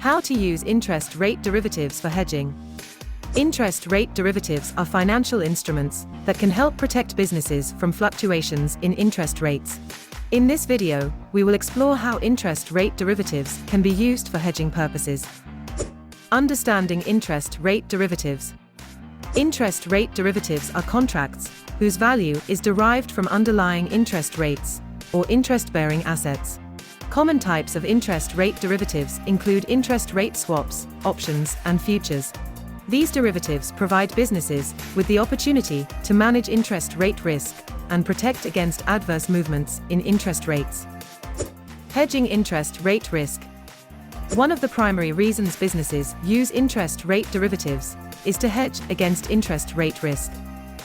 How to use interest rate derivatives for hedging. Interest rate derivatives are financial instruments that can help protect businesses from fluctuations in interest rates. In this video, we will explore how interest rate derivatives can be used for hedging purposes. Understanding interest rate derivatives. Interest rate derivatives are contracts whose value is derived from underlying interest rates or interest-bearing assets. Common types of interest rate derivatives include interest rate swaps, options, and futures. These derivatives provide businesses with the opportunity to manage interest rate risk and protect against adverse movements in interest rates. Hedging interest rate risk. One of the primary reasons businesses use interest rate derivatives is to hedge against interest rate risk.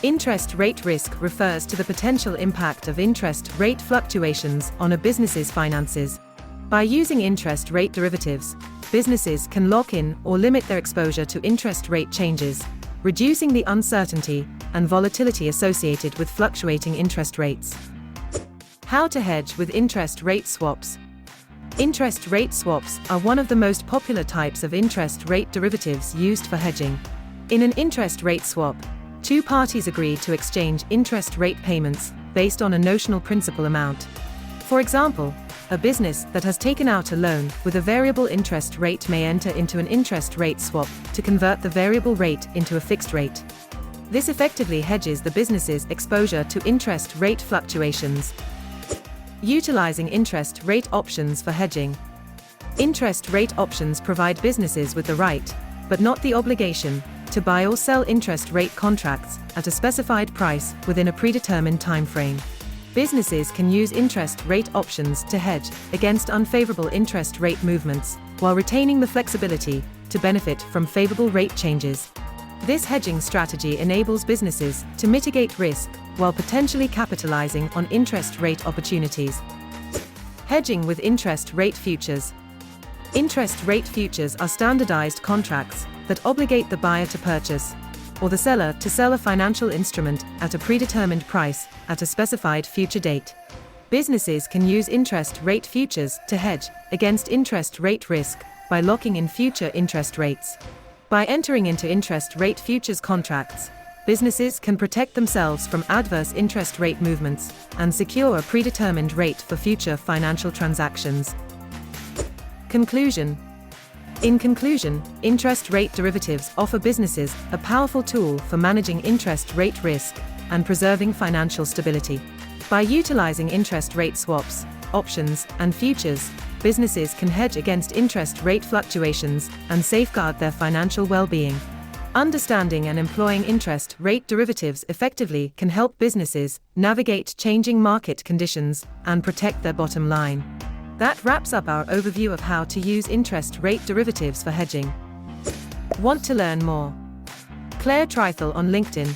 Interest rate risk refers to the potential impact of interest rate fluctuations on a business's finances. By using interest rate derivatives, businesses can lock in or limit their exposure to interest rate changes, reducing the uncertainty and volatility associated with fluctuating interest rates. How to hedge with interest rate swaps. Interest rate swaps are one of the most popular types of interest rate derivatives used for hedging. In an interest rate swap, two parties agree to exchange interest rate payments based on a notional principal amount. For example, a business that has taken out a loan with a variable interest rate may enter into an interest rate swap to convert the variable rate into a fixed rate. This effectively hedges the business's exposure to interest rate fluctuations. Utilizing interest rate options for hedging. Interest rate options provide businesses with the right, but not the obligation, to buy or sell interest rate contracts at a specified price within a predetermined time frame. Businesses can use interest rate options to hedge against unfavorable interest rate movements, while retaining the flexibility to benefit from favorable rate changes. This hedging strategy enables businesses to mitigate risk while potentially capitalizing on interest rate opportunities. Hedging with interest rate futures. Interest rate futures are standardized contracts that obligate the buyer to purchase, or the seller to sell a financial instrument at a predetermined price at a specified future date. Businesses can use interest rate futures to hedge against interest rate risk by locking in future interest rates. By entering into interest rate futures contracts, businesses can protect themselves from adverse interest rate movements and secure a predetermined rate for future financial transactions. Conclusion. In conclusion, interest rate derivatives offer businesses a powerful tool for managing interest rate risk and preserving financial stability. By utilizing interest rate swaps, options, and futures, businesses can hedge against interest rate fluctuations and safeguard their financial well-being. Understanding and employing interest rate derivatives effectively can help businesses navigate changing market conditions and protect their bottom line. That wraps up our overview of how to use interest rate derivatives for hedging. Want to learn more? Claire Trithel on LinkedIn.